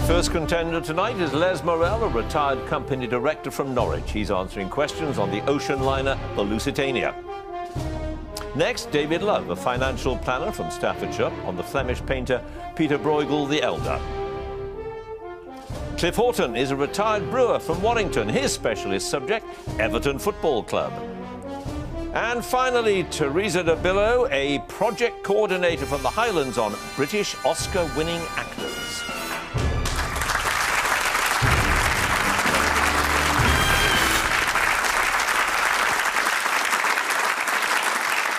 First contender tonight is Les Morel, a retired company director from Norwich. He's answering questions on the ocean liner, the Lusitania. Next, David Love, a financial planner from Staffordshire, on the Flemish painter Pieter Bruegel the Elder. Cliff Horton is a retired brewer from Warrington. His specialist subject, Everton Football Club. And finally, Teresa de Billo, a project coordinator from the Highlands on British Oscar-winning actors.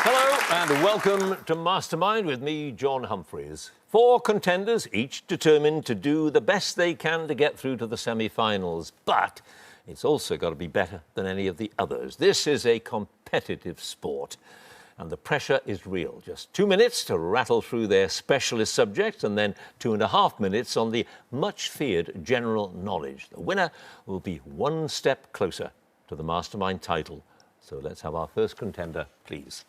Hello and welcome to Mastermind with me, John Humphrys. 4 contenders, each determined to do the best they can to get through to the semi-finals. But it's also got to be better than any of the others. This is a competitive sport, and the pressure is real. Just 2 minutes to rattle through their specialist subjects, and then 2.5 minutes on the much-feared general knowledge. The winner will be one step closer to the Mastermind title. So let's have our first contender, please.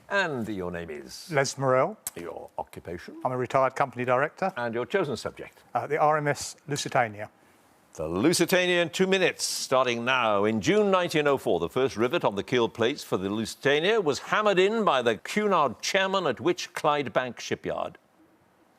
And your name is? Les Morel. Your occupation? I'm a retired company director. And your chosen subject? The RMS Lusitania. The Lusitania in 2 minutes, starting now. In June 1904, the first rivet on the keel plates for the Lusitania was hammered in by the Cunard chairman at which Clydebank shipyard?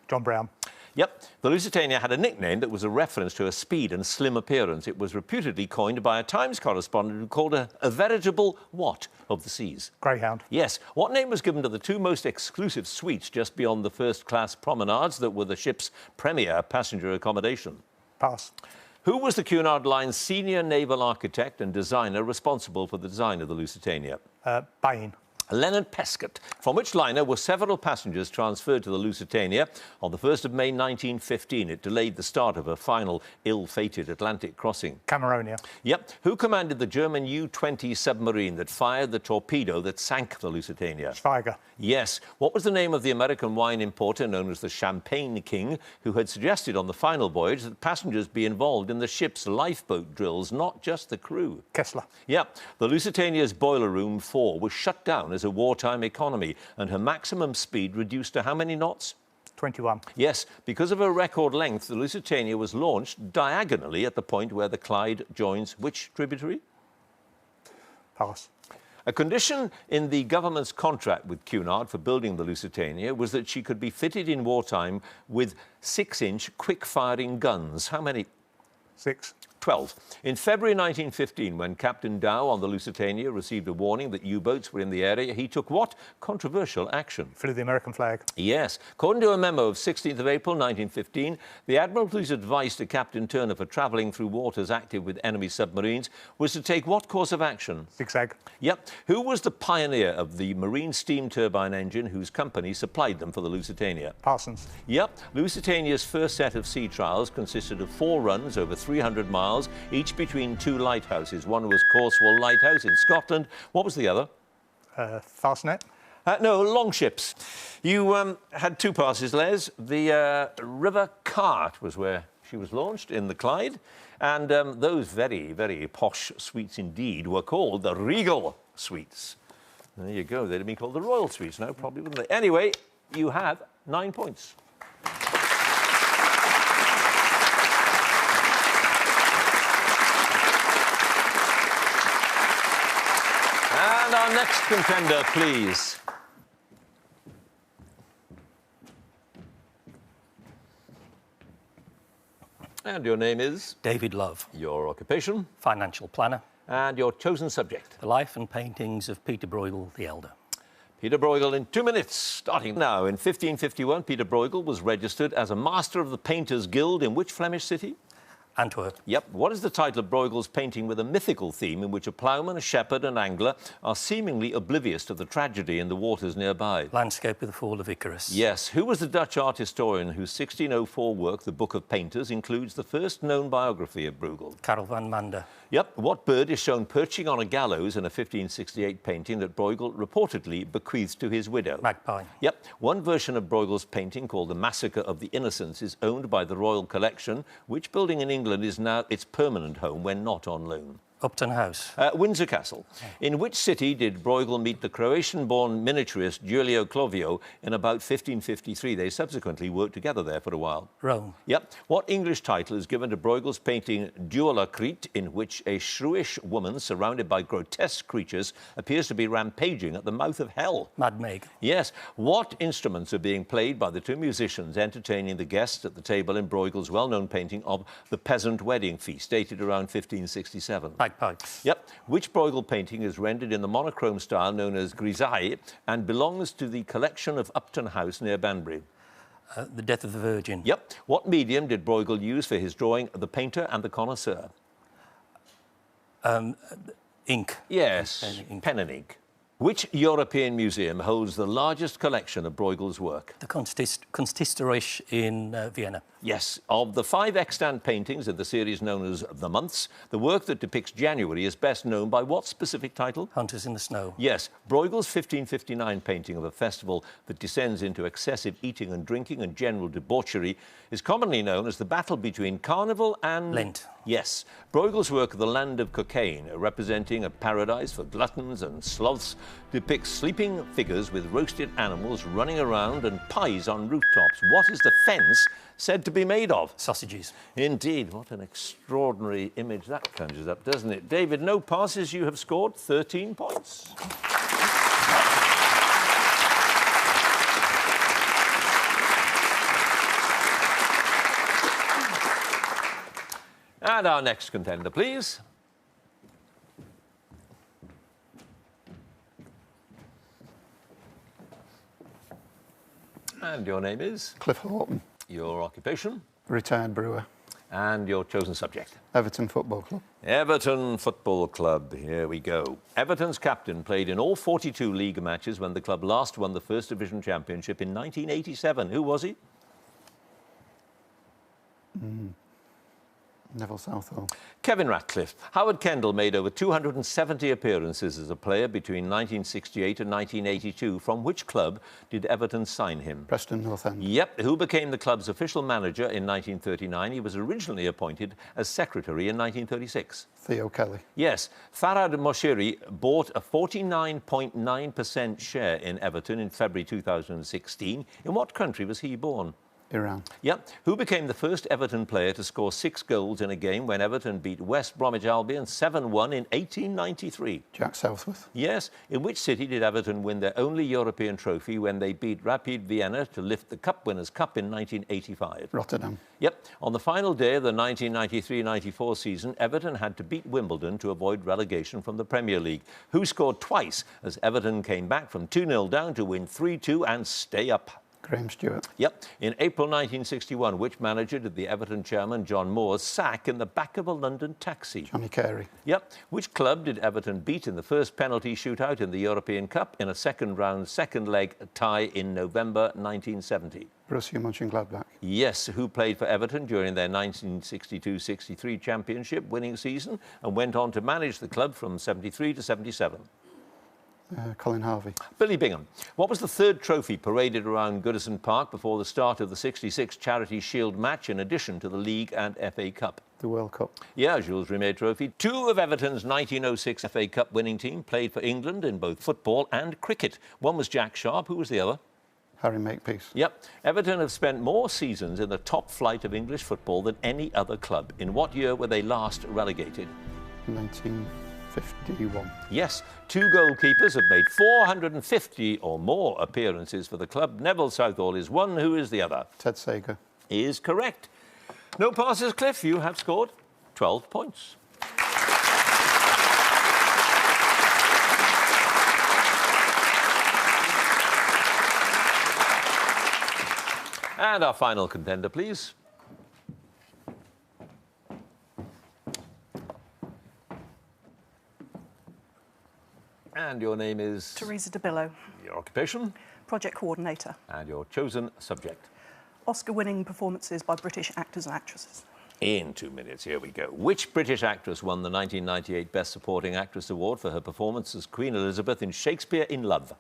John Brown. Yep, the Lusitania had a nickname that was a reference to her speed and slim appearance. It was reputedly coined by a Times correspondent who called her a veritable what of the seas? Greyhound. Yes. What name was given to the 2 most exclusive suites just beyond the first-class promenades that were the ship's premier passenger accommodation? Pass. Who was the Cunard Line's senior naval architect and designer responsible for the design of the Lusitania? Bain. Leonard Pescott, from which liner were several passengers transferred to the Lusitania on the 1st of May 1915. It delayed the start of a final ill-fated Atlantic crossing. Cameronia. Yep. Who commanded the German U-20 submarine that fired the torpedo that sank the Lusitania? Schweiger. Yes. What was the name of the American wine importer known as the Champagne King, who had suggested on the final voyage that passengers be involved in the ship's lifeboat drills, not just the crew? Kessler. Yep. The Lusitania's boiler room 4 was shut down as a wartime economy, and her maximum speed reduced to how many knots? 21. Yes, because of her record length, the Lusitania was launched diagonally at the point where the Clyde joins which tributary? Pass. A condition in the government's contract with Cunard for building the Lusitania was that she could be fitted in wartime with 6-inch quick-firing guns. How many? 6. 12. In February 1915, when Captain Dow on the Lusitania received a warning that U-boats were in the area, he took what controversial action? Flew the American flag. Yes. According to a memo of 16th of April 1915, the Admiralty's advice to Captain Turner for travelling through waters active with enemy submarines was to take what course of action? Zigzag. Yep. Who was the pioneer of the marine steam turbine engine whose company supplied them for the Lusitania? Parsons. Yep. Lusitania's first set of sea trials consisted of 4 runs over 300 miles, each between 2 lighthouses. One was Corswell Lighthouse in Scotland. What was the other? Fastnet. No, Longships. You had 2 passes, Les. The River Cart was where she was launched, in the Clyde. And those very, very posh suites indeed were called the Regal Suites. There you go. They'd have been called the Royal Suites now, probably, wouldn't they? Anyway, you have 9 points. And our next contender, please. And your name is? David Love. Your occupation? Financial planner. And your chosen subject? The life and paintings of Pieter Bruegel the Elder. Pieter Bruegel in 2 minutes, starting now. In 1551, Pieter Bruegel was registered as a Master of the Painters' Guild in which Flemish city? Antwerp. Yep. What is the title of Bruegel's painting with a mythical theme in which a ploughman, a shepherd and angler are seemingly oblivious to the tragedy in the waters nearby? Landscape with the Fall of Icarus. Yes. Who was the Dutch art historian whose 1604 work, The Book of Painters, includes the first known biography of Bruegel? Karel van Mander. Yep. What bird is shown perching on a gallows in a 1568 painting that Bruegel reportedly bequeathed to his widow? Magpie. Yep. One version of Bruegel's painting, called The Massacre of the Innocents, is owned by the Royal Collection. Which building in England is now its permanent home when not on loan? Upton House. Windsor Castle. In which city did Bruegel meet the Croatian-born miniaturist Giulio Clovio in about 1553? They subsequently worked together there for a while. Rome. Yep. What English title is given to Bruegel's painting Duola Crete, in which a shrewish woman surrounded by grotesque creatures appears to be rampaging at the mouth of hell? Mad Meg. Yes. What instruments are being played by the two musicians entertaining the guests at the table in Bruegel's well-known painting of The Peasant Wedding Feast, dated around 1567? Bagpipes. Yep. Which Bruegel painting is rendered in the monochrome style known as grisaille and belongs to the collection of Upton House near Banbury? The Death of the Virgin. Yep. What medium did Bruegel use for his drawing The Painter and the Connoisseur? Ink. Yes, Ink. pen and ink. Which European museum holds the largest collection of Bruegel's work? The Consistorisch in Vienna. Yes. Of the 5 extant paintings in the series known as The Months, the work that depicts January is best known by what specific title? Hunters in the Snow. Yes. Bruegel's 1559 painting of a festival that descends into excessive eating and drinking and general debauchery is commonly known as the battle between Carnival and... Lent. Yes. Bruegel's work, The Land of Cocaine, representing a paradise for gluttons and sloths, depicts sleeping figures with roasted animals running around and pies on rooftops. What is the fence said to be made of? Sausages. Indeed. What an extraordinary image that conjures up, doesn't it? David, no passes. You have scored 13 points. And our next contender, please. And your name is? Cliff Horton, Your occupation? retired brewer. And your chosen subject? Everton Football Club. Everton Football Club. Here we go. Everton's captain played in all 42 league matches when the club last won the First Division Championship in 1987. Who was he? Neville Southall. Kevin Ratcliffe. Howard Kendall made over 270 appearances as a player between 1968 and 1982. From which club did Everton sign him? Preston North End. Yep. Who became the club's official manager in 1939? He was originally appointed as secretary in 1936. Theo Kelly. Yes. Farhad Moshiri bought a 49.9% share in Everton in February 2016. In what country was he born? Iran. Yep. Who became the first Everton player to score 6 goals in a game when Everton beat West Bromwich Albion 7-1 in 1893? Jack Southworth. Yes. In which city did Everton win their only European trophy when they beat Rapid Vienna to lift the Cup Winners' Cup in 1985? Rotterdam. Yep. On the final day of the 1993-94 season, Everton had to beat Wimbledon to avoid relegation from the Premier League. Who scored twice as Everton came back from 2-0 down to win 3-2 and stay up? Graham Stewart. Yep. In April 1961, which manager did the Everton chairman John Moore sack in the back of a London taxi? Johnny Carey. Yep. Which club did Everton beat in the first penalty shootout in the European Cup in a second-round, second-leg tie in November 1970? Borussia Mönchengladbach. Yes. Who played for Everton during their 1962-63 championship winning season and went on to manage the club from 73 to 77? Colin Harvey. Billy Bingham. What was the third trophy paraded around Goodison Park before the start of the 66 Charity Shield match in addition to the League and FA Cup? The World Cup. Yeah, Jules Rimet Trophy. 2 of Everton's 1906 FA Cup winning team played for England in both football and cricket. One was Jack Sharp. Who was the other? Harry Makepeace. Yep. Everton have spent more seasons in the top flight of English football than any other club. In what year were they last relegated? 1951. Yes, 2 goalkeepers have made 450 or more appearances for the club. Neville Southall is one. Who is the other? Ted Sager. Is correct. No passes, Cliff. You have scored 12 points. And our final contender, please. And your name is? Teresa de Billo, Your occupation? project coordinator. And your chosen subject? Oscar-winning performances by British actors and actresses. In 2 minutes, here we go. Which British actress won the 1998 Best Supporting Actress Award for her performance as Queen Elizabeth in Shakespeare in Love?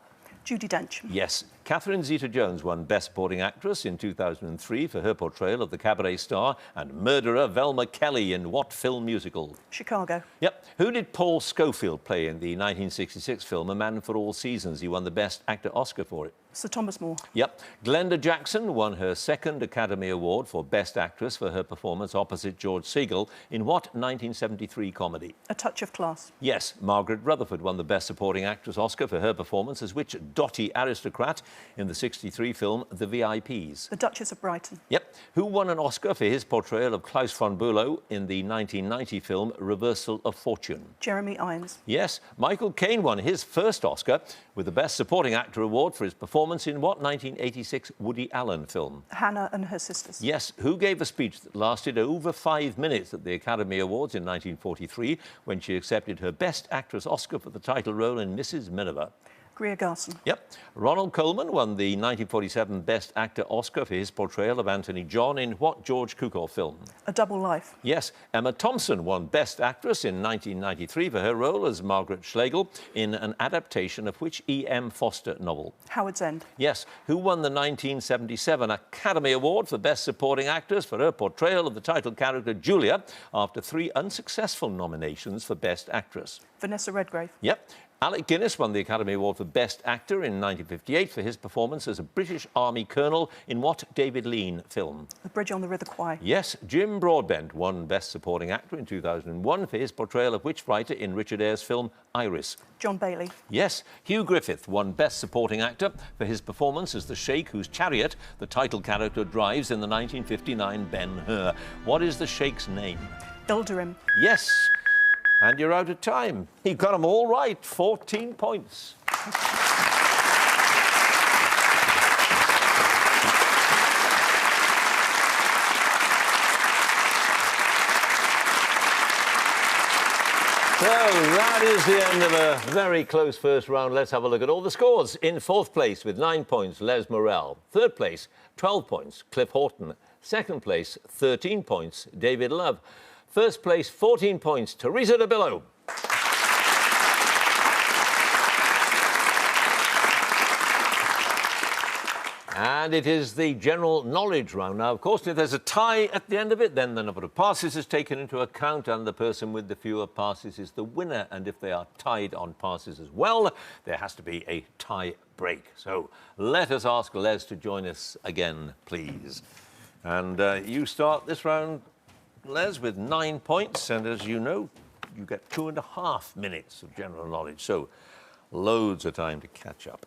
Judi Dench. Yes. Catherine Zeta-Jones won Best Supporting Actress in 2003 for her portrayal of the cabaret star and murderer Velma Kelly in what film musical? Chicago. Yep. Who did Paul Scofield play in the 1966 film A Man for All Seasons? He won the Best Actor Oscar for it. Sir Thomas More. Yep. Glenda Jackson won her second Academy Award for Best Actress for her performance opposite George Segal in what 1973 comedy? A Touch of Class. Yes. Margaret Rutherford won the Best Supporting Actress Oscar for her performance as which dotty aristocrat in the 63 film The VIPs? The Duchess of Brighton. Yep. Who won an Oscar for his portrayal of Klaus von Bülow in the 1990 film Reversal of Fortune? Jeremy Irons. Yes. Michael Caine won his first Oscar with the Best Supporting Actor award for his performance in what 1986 Woody Allen film? Hannah and Her Sisters. Yes. Who gave a speech that lasted over 5 minutes at the Academy Awards in 1943 when she accepted her Best Actress Oscar for the title role in Mrs. Miniver? Greer Garson. Yep. Ronald Colman won the 1947 Best Actor Oscar for his portrayal of Anthony John in what George Cukor film? A Double Life. Yes. Emma Thompson won Best Actress in 1993 for her role as Margaret Schlegel in an adaptation of which E.M. Foster novel? Howard's End. Yes. Who won the 1977 Academy Award for Best Supporting Actress for her portrayal of the title character Julia after 3 unsuccessful nominations for Best Actress? Vanessa Redgrave. Yep. Alec Guinness won the Academy Award for Best Actor in 1958 for his performance as a British Army colonel in what David Lean film? The Bridge on the River Kwai. Yes. Jim Broadbent won Best Supporting Actor in 2001 for his portrayal of which writer in Richard Eyre's film Iris? John Bailey. Yes. Hugh Griffith won Best Supporting Actor for his performance as the sheikh whose chariot the title character drives in the 1959 Ben-Hur. What is the sheikh's name? Ilderim. Yes. And you're out of time. He got them all right. 14 points. So that is the end of a very close first round. Let's have a look at all the scores. In 4th place with 9 points, Les Morel. 3rd place, 12 points, Cliff Horton. 2nd place, 13 points, David Love. 1st place, 14 points, Teresa de Billo. And it is the general knowledge round. Now, of course, if there's a tie at the end of it, then the number of passes is taken into account and the person with the fewer passes is the winner. And if they are tied on passes as well, there has to be a tie break. So let us ask Les to join us again, please. And you start this round, Les, with 9 points. And as you know, you get 2.5 minutes of general knowledge. So loads of time to catch up.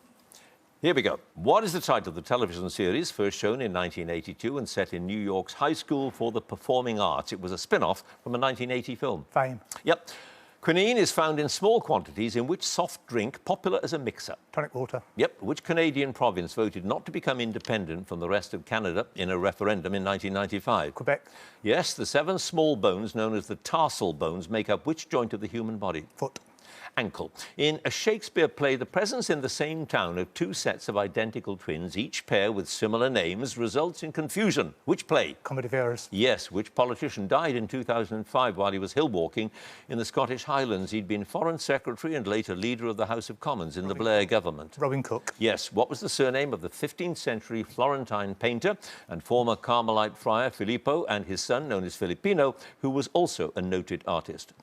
Here we go. What is the title of the television series first shown in 1982 and set in New York's High School for the Performing Arts? It was a spin-off from a 1980 film. Fame. Yep. Quinine is found in small quantities in which soft drink popular as a mixer? Tonic water. Yep. Which Canadian province voted not to become independent from the rest of Canada in a referendum in 1995? Quebec. Yes. The 7 small bones known as the tarsal bones make up which joint of the human body? Foot. Ankle. In a Shakespeare play, the presence in the same town of 2 sets of identical twins, each pair with similar names, results in confusion. Which play? Comedy of Errors. Yes. Which politician died in 2005 while he was hill walking in the Scottish Highlands? He'd been Foreign Secretary and later Leader of the House of Commons in the Blair government. Robin Cook. Yes. What was the surname of the 15th century Florentine painter and former Carmelite friar Filippo and his son, known as Filippino, who was also a noted artist?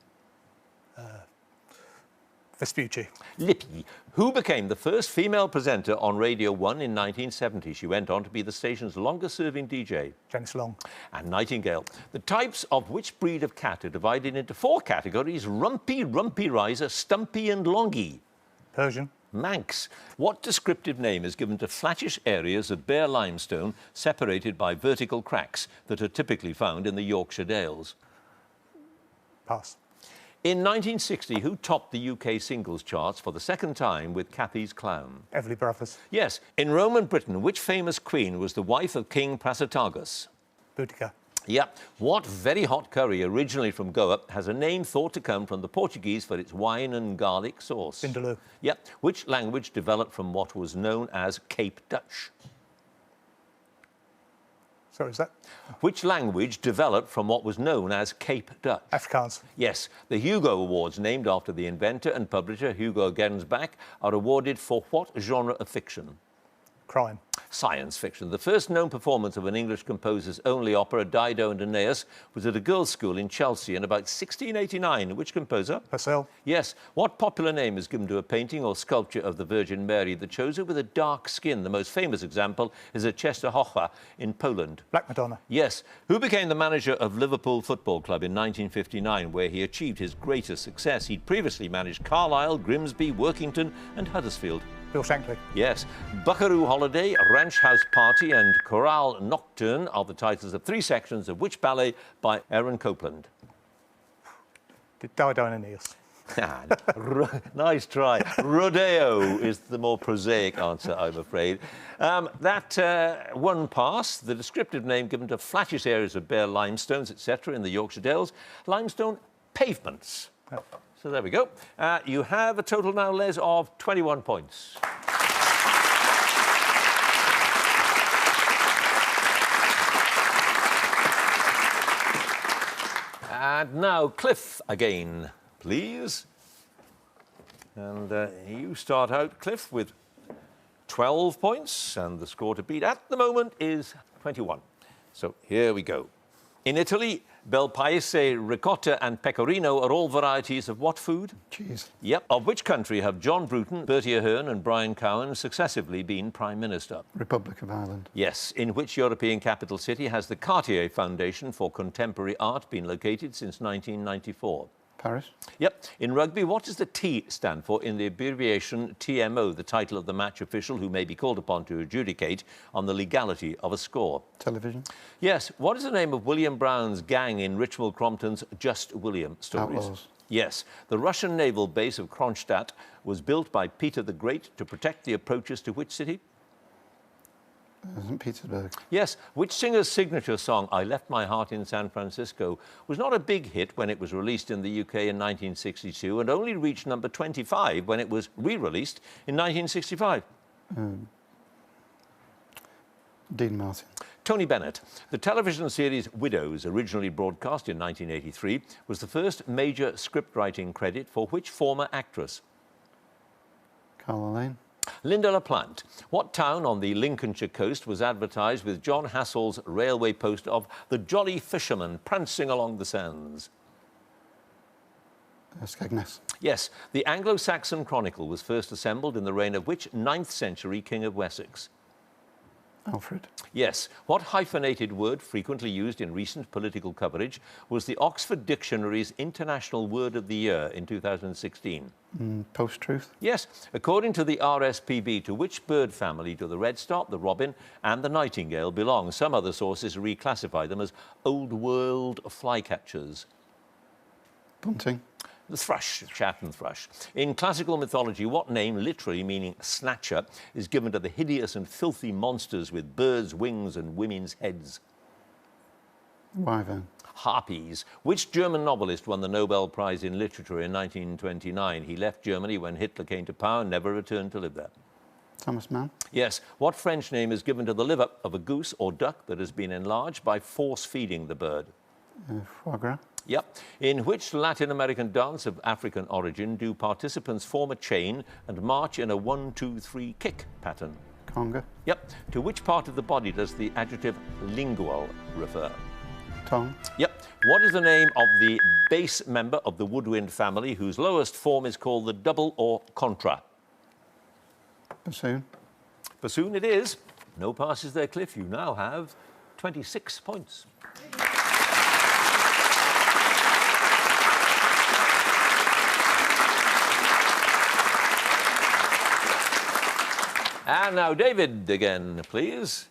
Vespucci. Lippi, who became the first female presenter on Radio 1 in 1970. She went on to be the station's longest-serving DJ. Janice Long. And Nightingale. The types of which breed of cat are divided into 4 categories: rumpy, rumpy riser, stumpy and longy? Persian. Manx. What descriptive name is given to flattish areas of bare limestone separated by vertical cracks that are typically found in the Yorkshire Dales? Pass. In 1960, who topped the UK singles charts for the 2nd time with Cathy's Clown? Everly Brothers. Yes. In Roman Britain, which famous queen was the wife of King Prasutagus? Boudica. Yeah. What very hot curry, originally from Goa, has a name thought to come from the Portuguese for its wine and garlic sauce? Vindaloo. Yeah. Which language developed from what was known as Cape Dutch? Sorry, is that Which language developed from what was known as Cape Dutch? Afrikaans? Yes, the Hugo Awards, named after the inventor and publisher Hugo Gernsback, are awarded for what genre of fiction? Crime. Science fiction. The first known performance of an English composer's only opera, Dido and Aeneas, was at a girls' school in Chelsea in about 1689. Which composer? Purcell. Yes. What popular name is given to a painting or sculpture of the Virgin Mary that shows her with a dark skin? The most famous example is at Częstochowa in Poland. Black Madonna. Yes. Who became the manager of Liverpool Football Club in 1959, where he achieved his greatest success? He'd previously managed Carlisle, Grimsby, Workington and Huddersfield. Bill Shankly. Yes. Buckaroo Holiday, Ranch House Party and Chorale Nocturne are the titles of 3 sections of which ballet by Aaron Copland? Did Dido and Aeneas. Nice try. Rodeo is the more prosaic answer, I'm afraid. That one pass, the descriptive name given to flattish areas of bare limestones, etc., in the Yorkshire Dales, limestone pavements. Oh. So there we go. You have a total now, Les, of 21 points. And now, Cliff again, please. And you start out, Cliff, with 12 points, and the score to beat at the moment is 21. So here we go. In Italy, bel paese, ricotta and pecorino are all varieties of what food? Cheese. Yep. Of which country have John Bruton, Bertie Ahern and Brian Cowen successively been Prime Minister? Republic of Ireland. Yes. In which European capital city has the Cartier Foundation for Contemporary Art been located since 1994? Paris. Yep. In rugby, what does the T stand for in the abbreviation TMO, the title of the match official who may be called upon to adjudicate on the legality of a score? Television. Yes. What is the name of William Brown's gang in Richmal Crompton's Just William stories? Outlaws. Yes. The Russian naval base of Kronstadt was built by Peter the Great to protect the approaches to which city? St. Petersburg. Yes. Which singer's signature song, I Left My Heart in San Francisco, was not a big hit when it was released in the UK in 1962 and only reached number 25 when it was re-released in 1965? Dean Martin. Tony Bennett. The television series Widows, originally broadcast in 1983, was the first major scriptwriting credit for which former actress? Carla Lane. Linda LaPlante. What town on the Lincolnshire coast was advertised with John Hassell's railway poster of the Jolly Fisherman prancing along the sands? Skegness. Yes. The Anglo-Saxon Chronicle was first assembled in the reign of which 9th century King of Wessex? Alfred. Yes. What hyphenated word, frequently used in recent political coverage, was the Oxford Dictionary's International Word of the Year in 2016? Post-truth. Yes. According to the RSPB, to which bird family do the redstart, the robin and the nightingale belong? Some other sources reclassify them as Old World flycatchers. Bunting. The thrush, Chatham thrush. In classical mythology, what name, literally meaning snatcher, is given to the hideous and filthy monsters with birds' wings and women's heads? Wyvern. Harpies. Which German novelist won the Nobel Prize in Literature in 1929? He left Germany when Hitler came to power and never returned to live there. Thomas Mann. Yes. What French name is given to the liver of a goose or duck that has been enlarged by force feeding the bird? Foie gras. Yep. In which Latin American dance of African origin do participants form a chain and march in a 1-2-3 kick pattern? Conga. Yep. To which part of the body does the adjective lingual refer? Tongue. Yep. What is the name of the bass member of the woodwind family whose lowest form is called the double or contra? Bassoon. Bassoon it is. No passes there, Cliff. You now have 26 points. And now David again, please.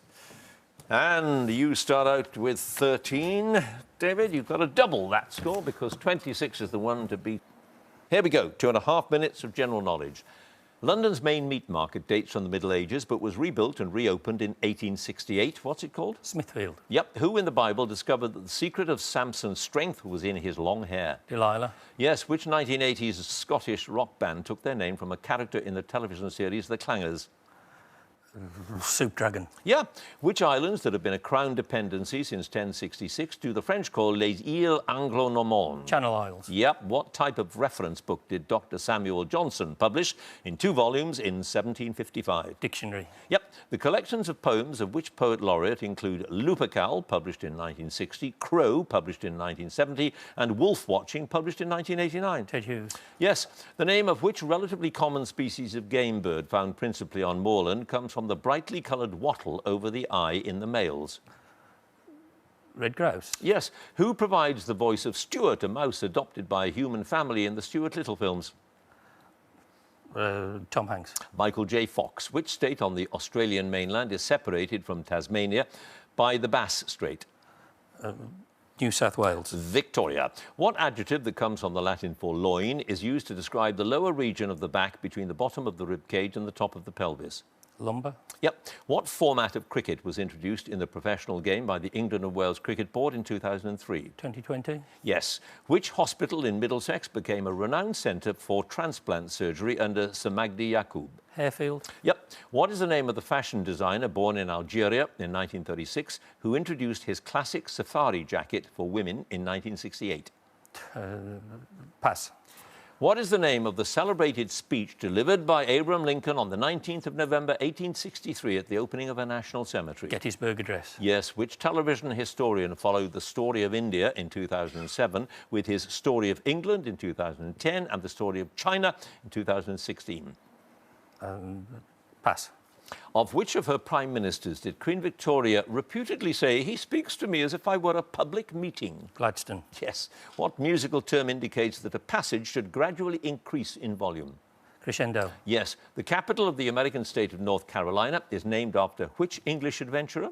And you start out with 13. David, you've got to double that score because 26 is the one to beat. Here we go, 2.5 minutes of general knowledge. London's main meat market dates from the Middle Ages but was rebuilt and reopened in 1868. What's it called? Smithfield. Yep. Who in the Bible discovered that the secret of Samson's strength was in his long hair? Delilah. Yes. Which 1980s Scottish rock band took their name from a character in the television series The Clangers? Soup dragon. Yeah. Which islands that have been a crown dependency since 1066 do the French call les îles Anglo-Normandes? Channel Isles. Yep. What type of reference book did Dr. Samuel Johnson publish in 2 volumes in 1755? Dictionary. Yep. The collections of poems of which poet laureate include Lupercal, published in 1960, Crow, published in 1970, and Wolf Watching, published in 1989. Ted Hughes. Yes. The name of which relatively common species of game bird found principally on moorland comes from the brightly coloured wattle over the eye in the males? Red grouse. Yes. Who provides the voice of Stuart, a mouse adopted by a human family in the Stuart Little films? Tom Hanks. Michael J. Fox. Which state on the Australian mainland is separated from Tasmania by the Bass Strait? New South Wales. Victoria. What adjective that comes from the Latin for loin is used to describe the lower region of the back between the bottom of the rib cage and the top of the pelvis? Lumber. Yep. What format of cricket was introduced in the professional game by the England and Wales Cricket Board in 2003? 2020. Yes. Which hospital in Middlesex became a renowned centre for transplant surgery under Sir Magdi Yaqub? Harefield. Yep. What is the name of the fashion designer born in Algeria in 1936 who introduced his classic safari jacket for women in 1968? Pass. What is the name of the celebrated speech delivered by Abraham Lincoln on the 19th of November 1863 at the opening of a national cemetery? Gettysburg Address. Yes. Which television historian followed the story of India in 2007 with his Story of England in 2010 and the Story of China in 2016? Pass. Of which of her prime ministers did Queen Victoria reputedly say, "He speaks to me as if I were a public meeting"? Gladstone. Yes. What musical term indicates that a passage should gradually increase in volume? Crescendo. Yes. The capital of the American state of North Carolina is named after which English adventurer?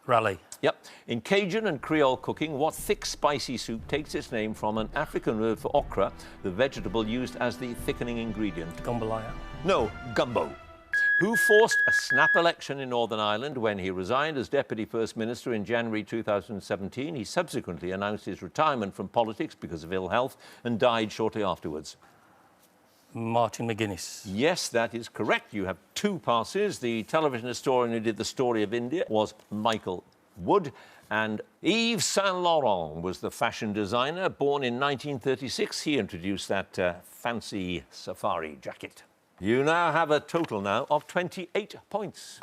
Raleigh. Yep. In Cajun and Creole cooking, what thick, spicy soup takes its name from an African word for okra, the vegetable used as the thickening ingredient? Jambalaya. No, gumbo. Who forced a snap election in Northern Ireland when he resigned as Deputy First Minister in January 2017? He subsequently announced his retirement from politics because of ill health and died shortly afterwards. Martin McGuinness. Yes, that is correct. You have 2 passes. The television historian who did the Story of India was Michael Wood, and Yves Saint Laurent was the fashion designer. Born in 1936, he introduced that fancy safari jacket. You now have a total now of 28 points.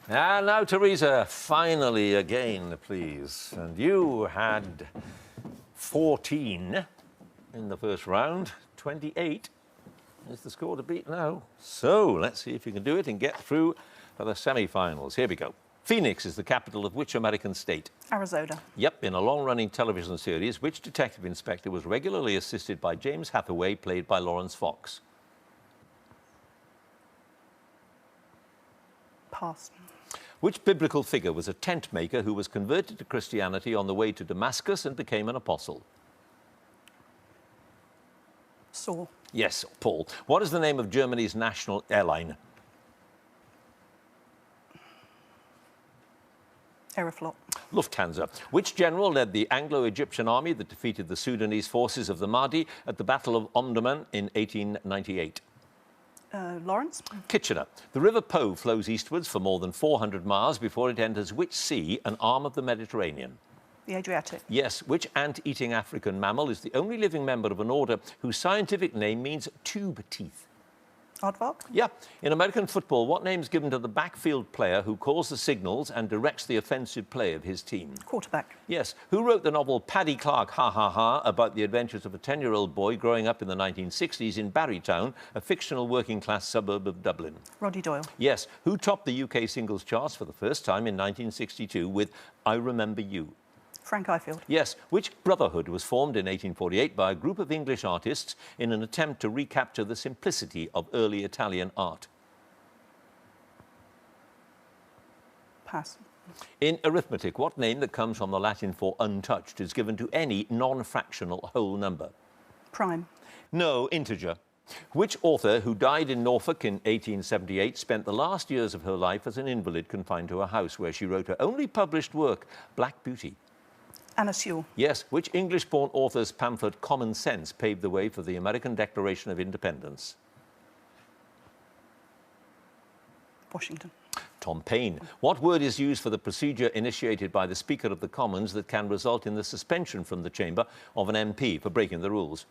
And now, Teresa, finally again, please. And you had 14 in the first round. 28 is the score to beat now. So let's see if you can do it and get through for the semi-finals. Here we go. Phoenix is the capital of which American state? Arizona. Yep, in a long-running television series, which detective inspector was regularly assisted by James Hathaway, played by Lawrence Fox? Pass. Which biblical figure was a tent maker who was converted to Christianity on the way to Damascus and became an apostle? Saul. Yes, Paul. What is the name of Germany's national airline? Aeroflot. Lufthansa. Which general led the Anglo-Egyptian army that defeated the Sudanese forces of the Mahdi at the Battle of Omdurman in 1898? Lawrence. Kitchener. The River Po flows eastwards for more than 400 miles before it enters which sea, an arm of the Mediterranean? The Adriatic. Yes. Which ant-eating African mammal is the only living member of an order whose scientific name means tube teeth? Aardvark. Yeah. In American football, what name is given to the backfield player who calls the signals and directs the offensive play of his team? Quarterback. Yes. Who wrote the novel Paddy Clark, Ha Ha Ha, about the adventures of a 10-year-old boy growing up in the 1960s in Barrytown, a fictional working-class suburb of Dublin? Roddy Doyle. Yes. Who topped the UK singles charts for the first time in 1962 with I Remember You? Frank Ifield. Yes. Which brotherhood was formed in 1848 by a group of English artists in an attempt to recapture the simplicity of early Italian art? Pass. In arithmetic, what name that comes from the Latin for untouched is given to any non-fractional whole number? Prime. No, integer. Which author who died in Norfolk in 1878 spent the last years of her life as an invalid confined to a house where she wrote her only published work, Black Beauty? Anna Sewell. Yes. Which English-born author's pamphlet Common Sense paved the way for the American Declaration of Independence? Washington. Tom Paine. What word is used for the procedure initiated by the Speaker of the Commons that can result in the suspension from the chamber of an MP for breaking the rules?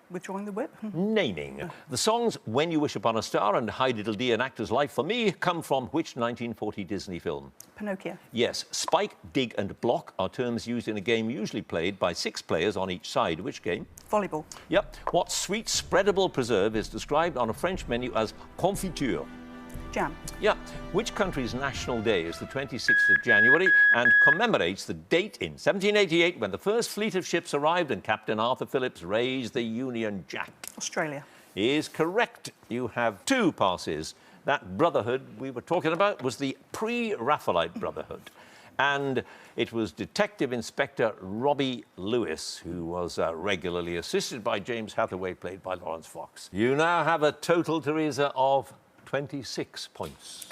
Withdrawing the whip. Naming. The songs When You Wish Upon a Star and Hi Diddle Dee, An Actor's Life for Me come from which 1940 Disney film? Pinocchio. Yes. Spike, dig and block are terms used in a game usually played by 6 players on each side. Which game? Volleyball. Yep. What sweet spreadable preserve is described on a French menu as confiture? Jam. Yeah. Which country's national day is the 26th of January and commemorates the date in 1788 when the first fleet of ships arrived and Captain Arthur Phillips raised the Union Jack? Australia. Is correct. You have 2 passes. That brotherhood we were talking about was the pre-Raphaelite Brotherhood. And it was Detective Inspector Robbie Lewis, who was regularly assisted by James Hathaway, played by Lawrence Fox. You now have a total, Teresa, of 26 points.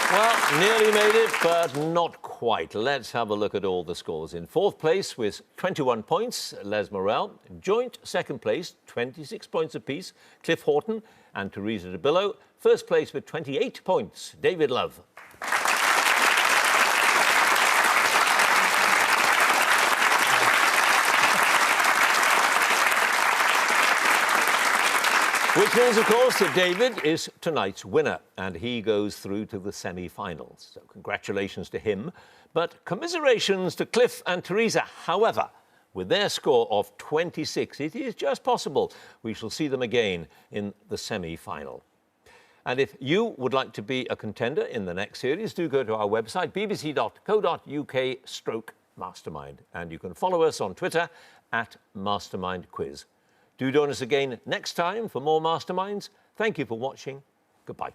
Well, nearly made it, but not quite. Let's have a look at all the scores. In 4th place with 21 points, Les Morel. Joint 2nd place, 26 points apiece, Cliff Horton and Teresa de Billo. 1st place with 28 points, David Love. Which means, of course, that David is tonight's winner, and he goes through to the semi-finals. So congratulations to him. But commiserations to Cliff and Teresa. However, with their score of 26, it is just possible we shall see them again in the semi-final. And if you would like to be a contender in the next series, do go to our website, bbc.co.uk/mastermind. And you can follow us on Twitter @mastermindquiz. Do join us again next time for more Masterminds. Thank you for watching. Goodbye.